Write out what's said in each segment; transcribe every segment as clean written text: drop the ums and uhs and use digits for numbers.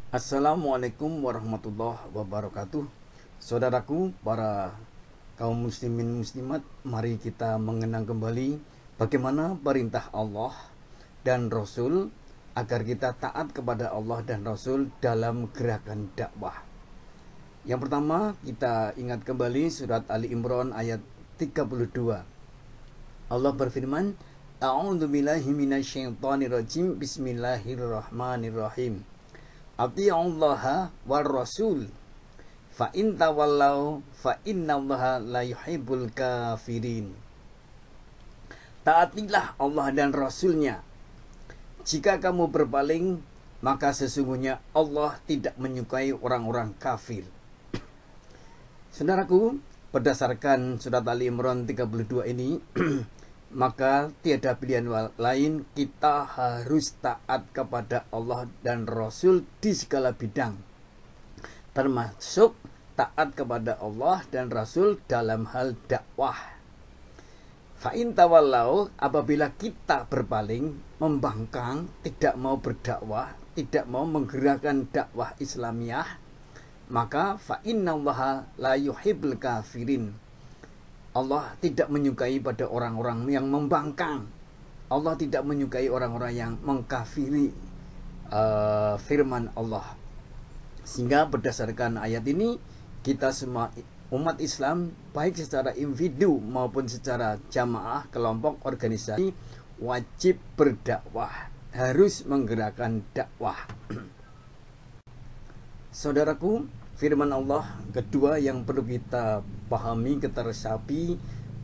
Assalamualaikum warahmatullahi wabarakatuh. Saudaraku, para kaum muslimin muslimat, mari kita mengenang kembali bagaimana perintah Allah dan Rasul agar kita taat kepada Allah dan Rasul dalam gerakan dakwah. Yang pertama, kita ingat kembali surat Ali Imran ayat 32. Allah berfirman, A'udzubillahi minasyaitonirrajim. Bismillahirrahmanirrahim. Ati'ullaha war rasul fa in tawallau fa innallaha la yuhibbul kafirin. Taatilah Allah dan Rasulnya. Jika kamu berpaling, maka sesungguhnya Allah tidak menyukai orang-orang kafir. Saudaraku, berdasarkan surat Ali Imran 32 ini maka tiada pilihan lain, kita harus taat kepada Allah dan Rasul di segala bidang, termasuk taat kepada Allah dan Rasul dalam hal dakwah. Fa'in tawallau, apabila kita berpaling, membangkang, tidak mau berdakwah, tidak mau menggerakkan dakwah Islamiyah, maka fa'innallaha la yuhibbul kafirin. Allah tidak menyukai pada orang-orang yang membangkang. Allah tidak menyukai orang-orang yang mengkafiri firman Allah. Sehingga berdasarkan ayat ini, kita semua umat Islam, baik secara individu maupun secara jamaah, kelompok, organisasi, wajib berdakwah, harus menggerakkan dakwah. Saudaraku, firman Allah kedua yang perlu kita pahami, kita resapi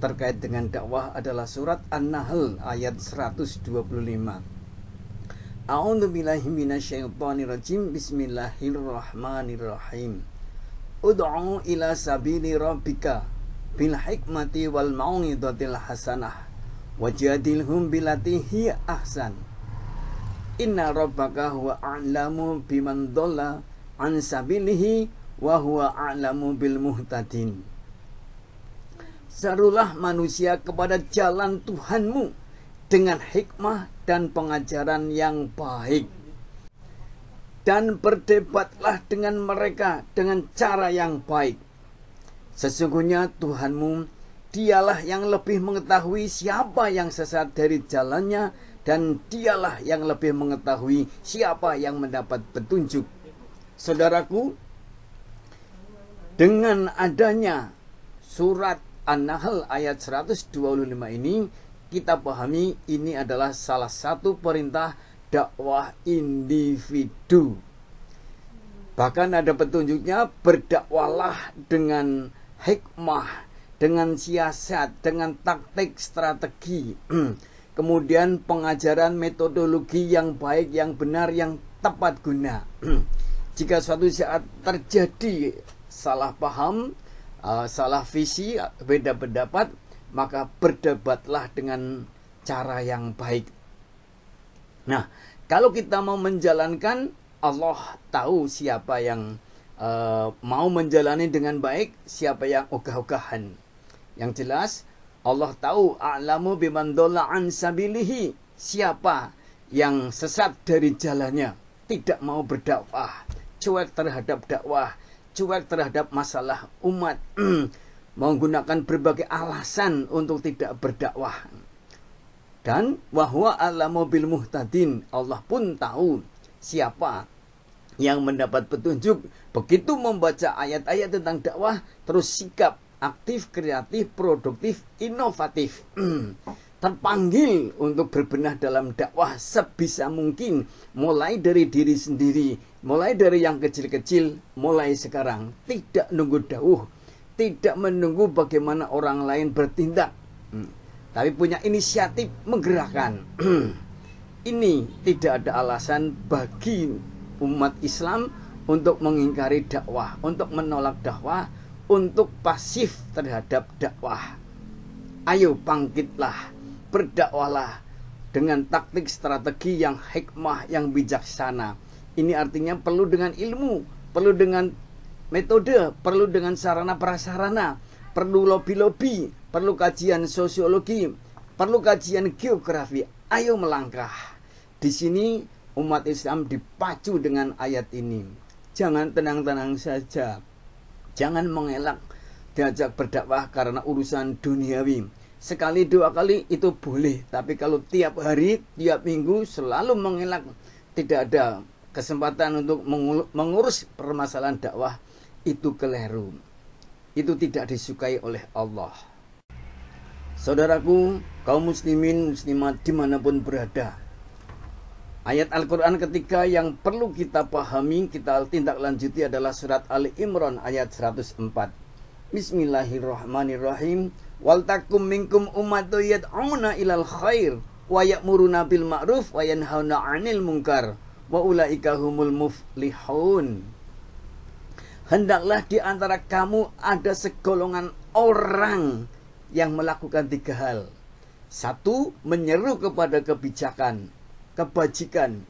terkait dengan dakwah adalah surat An-Nahl ayat 125. A'udzubillahi minasyaitonirrajim. Bismillahirrahmanirrahim. Ud'u ila sabili rabbika bil hikmati wal mau'izatil hasanah wajadilhum billati hiya ahsan. Inna rabbaka huwa a'lamu biman dhalla an sabilihi wa huwa a'lamu bil muhtadin. Serulah manusia kepada jalan Tuhanmu dengan hikmah dan pengajaran yang baik, dan berdebatlah dengan mereka dengan cara yang baik. Sesungguhnya Tuhanmu, dialah yang lebih mengetahui siapa yang sesat dari jalannya, dan dialah yang lebih mengetahui siapa yang mendapat petunjuk. Saudaraku, dengan adanya surat An-Nahl ayat 125 ini, kita pahami ini adalah salah satu perintah dakwah individu. Bahkan ada petunjuknya, berdakwahlah dengan hikmah, dengan siasat, dengan taktik, strategi. Kemudian pengajaran metodologi yang baik, yang benar, yang tepat guna. Jika suatu saat terjadi salah paham, salah visi, beda pendapat, maka berdebatlah dengan cara yang baik. Nah, kalau kita mau menjalankan, Allah tahu siapa yang mau menjalani dengan baik, siapa yang ogah-ogahan. Yang jelas, Allah tahu a'lamu biman dhalla an sabilihi, siapa yang sesat dari jalannya, tidak mau berdakwah, cuek terhadap dakwah, cuek terhadap masalah umat, menggunakan berbagai alasan untuk tidak berdakwah. Dan wahwa a'lamu bil muhtadin, Allah pun tahu siapa yang mendapat petunjuk. Begitu membaca ayat-ayat tentang dakwah, terus sikap aktif, kreatif, produktif, inovatif, terpanggil untuk berbenah dalam dakwah sebisa mungkin, mulai dari diri sendiri, mulai dari yang kecil-kecil, mulai sekarang. Tidak nunggu dawuh, tidak menunggu bagaimana orang lain bertindak, tapi punya inisiatif menggerakkan. Ini tidak ada alasan bagi umat Islam untuk mengingkari dakwah, untuk menolak dakwah, untuk pasif terhadap dakwah. Ayo bangkitlah, berdakwahlah dengan taktik strategi yang hikmah, yang bijaksana. Ini artinya perlu dengan ilmu, perlu dengan metode, perlu dengan sarana prasarana, perlu lobi-lobi, perlu kajian sosiologi, perlu kajian geografi. Ayo melangkah. Di sini umat Islam dipacu dengan ayat ini. Jangan tenang-tenang saja. Jangan mengelak diajak berdakwah karena urusan duniawi. Sekali dua kali itu boleh, tapi kalau tiap hari, tiap minggu selalu mengelak, tidak ada kesempatan untuk mengurus permasalahan dakwah, itu keliru. Itu tidak disukai oleh Allah. Saudaraku, kaum muslimin muslimat dimanapun berada, ayat Al-Quran ketiga yang perlu kita pahami, kita tindak lanjuti adalah surat Ali Imran ayat 104. Bismillahirrahmanirrahim. Wal takum minkum ummatun yad'una ilal khair wa ya'muruna bil ma'ruf wa yanhauna 'anil munkar wa ulaika humul muflihun. Hendaklah di antara kamu ada segolongan orang yang melakukan tiga hal. Satu, menyeru kepada kebijakan, kebajikan.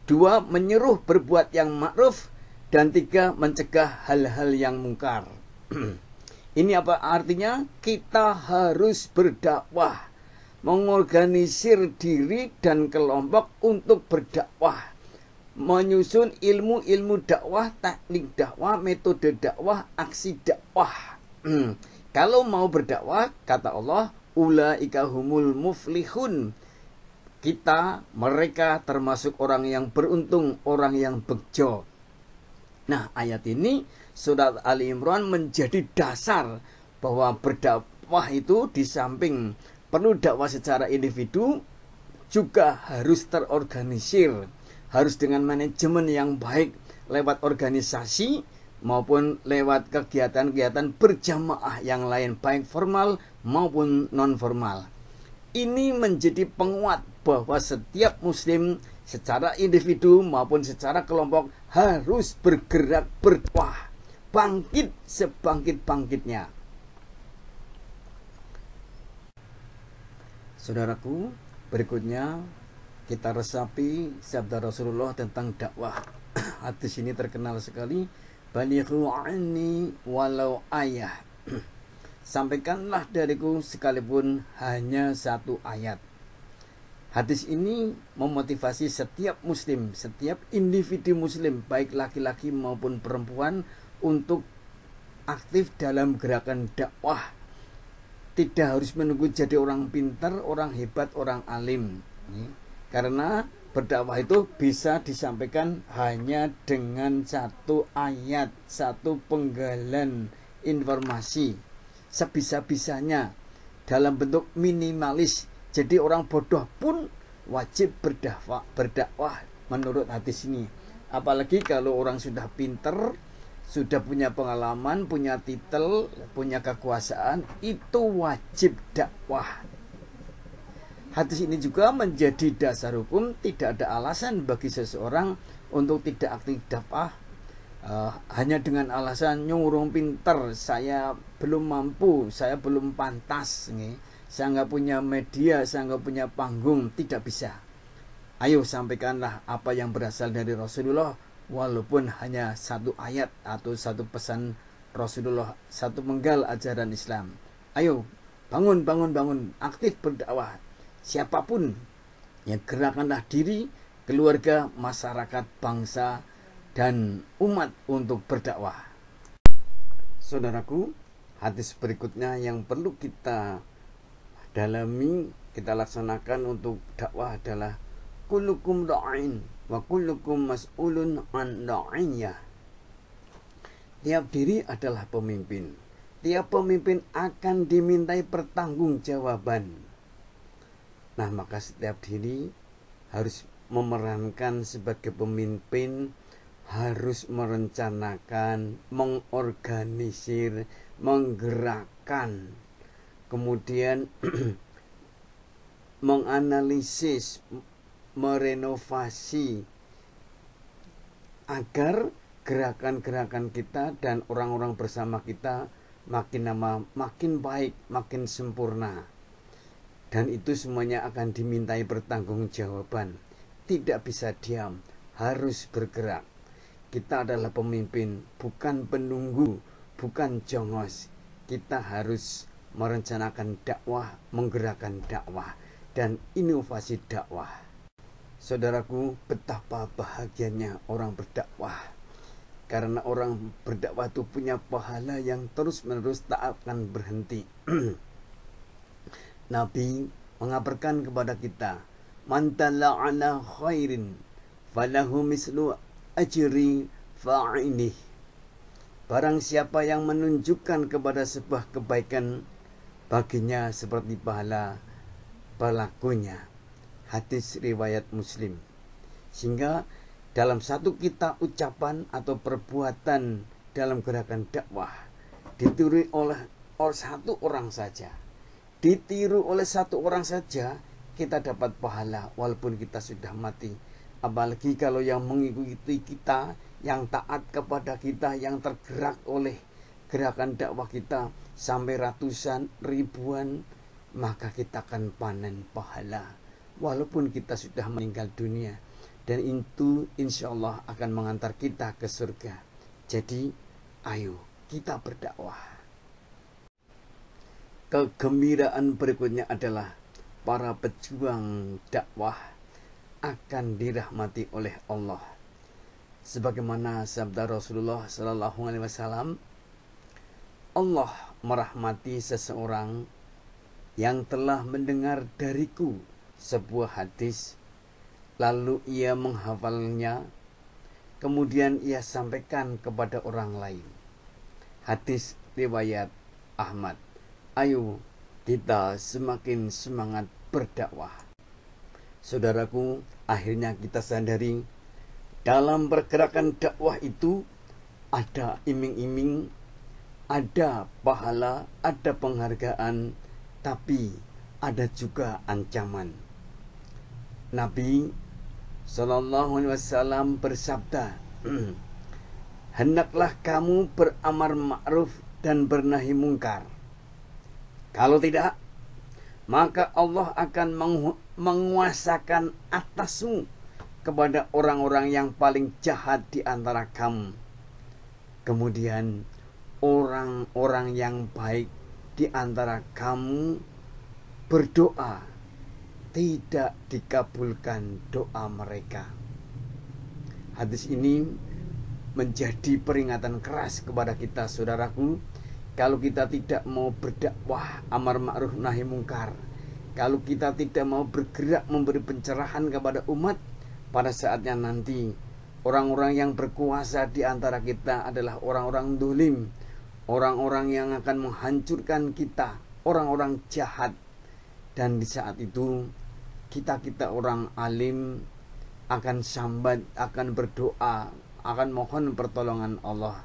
Dua, menyuruh berbuat yang ma'ruf. Dan tiga, mencegah hal-hal yang mungkar. Ini apa artinya? Kita harus berdakwah, mengorganisir diri dan kelompok untuk berdakwah, menyusun ilmu-ilmu dakwah, teknik dakwah, metode dakwah, aksi dakwah. Kalau mau berdakwah, kata Allah, ulaika humul muflihun. Mereka termasuk orang yang beruntung, orang yang bejo. Nah, ayat ini surat Ali Imran menjadi dasar bahwa berdakwah itu di samping perlu dakwah secara individu, juga harus terorganisir, harus dengan manajemen yang baik lewat organisasi maupun lewat kegiatan-kegiatan berjamaah yang lain, baik formal maupun non-formal. Ini menjadi penguat bahwa setiap muslim secara individu maupun secara kelompok harus bergerak berdakwah, bangkit sebangkit-bangkitnya. Saudaraku, berikutnya kita resapi sabda Rasulullah tentang dakwah. Hadis ini terkenal sekali. Balighu anni walau ayah. Sampaikanlah dariku sekalipun hanya satu ayat. Hadis ini memotivasi setiap muslim, setiap individu muslim, baik laki-laki maupun perempuan, untuk aktif dalam gerakan dakwah. Tidak harus menunggu jadi orang pintar, orang hebat, orang alim. Karena berdakwah itu bisa disampaikan hanya dengan satu ayat, satu penggalan informasi, sebisa-bisanya, dalam bentuk minimalis. Jadi orang bodoh pun wajib berdakwah menurut hadis ini. Apalagi kalau orang sudah pinter, sudah punya pengalaman, punya titel, punya kekuasaan, itu wajib dakwah. Hadis ini juga menjadi dasar hukum. Tidak ada alasan bagi seseorang untuk tidak aktif dakwah hanya dengan alasan nyurung pinter, saya belum mampu, saya belum pantas, saya nggak punya media, saya nggak punya panggung. Tidak bisa. Ayo sampaikanlah apa yang berasal dari Rasulullah, walaupun hanya satu ayat atau satu pesan Rasulullah, satu penggal ajaran Islam. Ayo bangun, aktif berdakwah. Siapapun, ya, gerakanlah diri, keluarga, masyarakat, bangsa, dan umat untuk berdakwah. Saudaraku, hadis berikutnya yang perlu kita dalami, kita laksanakan untuk dakwah adalah kullukum ra'in wa kullukum mas'ulun an ra'iyah. Tiap diri adalah pemimpin. Tiap pemimpin akan dimintai pertanggungjawaban. Nah, maka setiap diri harus memerankan sebagai pemimpin, harus merencanakan, mengorganisir, menggerakkan, kemudian menganalisis, merenovasi, agar gerakan-gerakan kita dan orang-orang bersama kita makin lama makin baik, makin sempurna. Dan itu semuanya akan dimintai pertanggungjawaban. Tidak bisa diam, harus bergerak. Kita adalah pemimpin, bukan penunggu, bukan jongos. Kita harus merencanakan dakwah, menggerakkan dakwah, dan inovasi dakwah. Saudaraku, betapa bahagianya orang berdakwah. Karena orang berdakwah itu punya pahala yang terus-menerus tak akan berhenti. Nabi mengabarkan kepada kita, man dalla ala khairin falahu mislu ajri fa'inih. Barang siapa yang menunjukkan kepada sebuah kebaikan, baginya seperti pahala pelakunya. Hadis riwayat Muslim. Sehingga dalam satu kita ucapan atau perbuatan dalam gerakan dakwah ditiru oleh satu orang saja, kita dapat pahala walaupun kita sudah mati. Apalagi kalau yang mengikuti kita, yang taat kepada kita, yang tergerak oleh gerakan dakwah kita sampai ratusan, ribuan, maka kita akan panen pahala walaupun kita sudah meninggal dunia. Dan itu insya Allah akan mengantar kita ke surga. Jadi ayo kita berdakwah. Kegembiraan berikutnya adalah para pejuang dakwah akan dirahmati oleh Allah. Sebagaimana sabda Rasulullah Sallallahu Alaihi Wasallam, Allah merahmati seseorang yang telah mendengar dariku sebuah hadis, lalu ia menghafalnya, kemudian ia sampaikan kepada orang lain. Hadis riwayat Ahmad. Ayo kita semakin semangat berdakwah. Saudaraku, akhirnya kita sadari dalam pergerakan dakwah itu ada iming-iming, ada pahala, ada penghargaan, tapi ada juga ancaman. Nabi Sallallahu Alaihi Wasallam bersabda, hendaklah kamu beramar ma'ruf dan bernahi mungkar. Kalau tidak, maka Allah akan menguasakan atasmu kepada orang-orang yang paling jahat di antara kamu. Kemudian orang-orang yang baik di antara kamu berdoa, tidak dikabulkan doa mereka. Hadis ini menjadi peringatan keras kepada kita, saudaraku. Kalau kita tidak mau berdakwah amar ma'ruf nahi mungkar, kalau kita tidak mau bergerak memberi pencerahan kepada umat, pada saatnya nanti orang-orang yang berkuasa di antara kita adalah orang-orang dolim, orang-orang yang akan menghancurkan kita, orang-orang jahat. Dan di saat itu kita orang alim akan sambat, akan berdoa, akan mohon pertolongan Allah,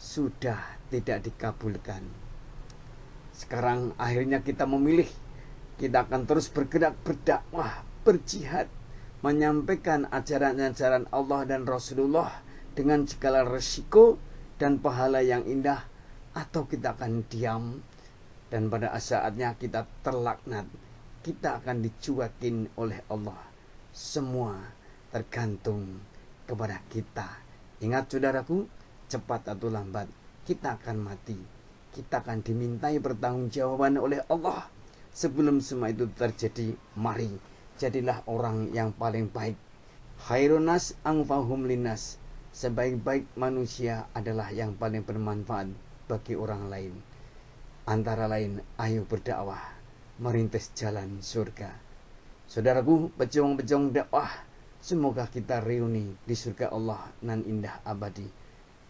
sudah tidak dikabulkan. Sekarang akhirnya kita memilih, kita akan terus bergerak berdakwah, berjihad, menyampaikan ajaran-ajaran Allah dan Rasulullah dengan segala resiko dan pahala yang indah, atau kita akan diam dan pada saatnya kita terlaknat, kita akan dicuekin oleh Allah. Semua tergantung kepada kita. Ingat saudaraku, cepat atau lambat kita akan mati. Kita akan dimintai pertanggungjawaban oleh Allah. Sebelum semua itu terjadi, mari jadilah orang yang paling baik. Khairunas anfahum linas. Sebaik-baik manusia adalah yang paling bermanfaat bagi orang lain. Antara lain, ayo berdakwah, merintis jalan surga. Saudaraku, pejuang-pejuang dakwah, semoga kita reuni di surga Allah nan indah abadi.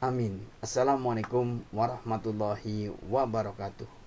Amin. Assalamualaikum warahmatullahi wabarakatuh.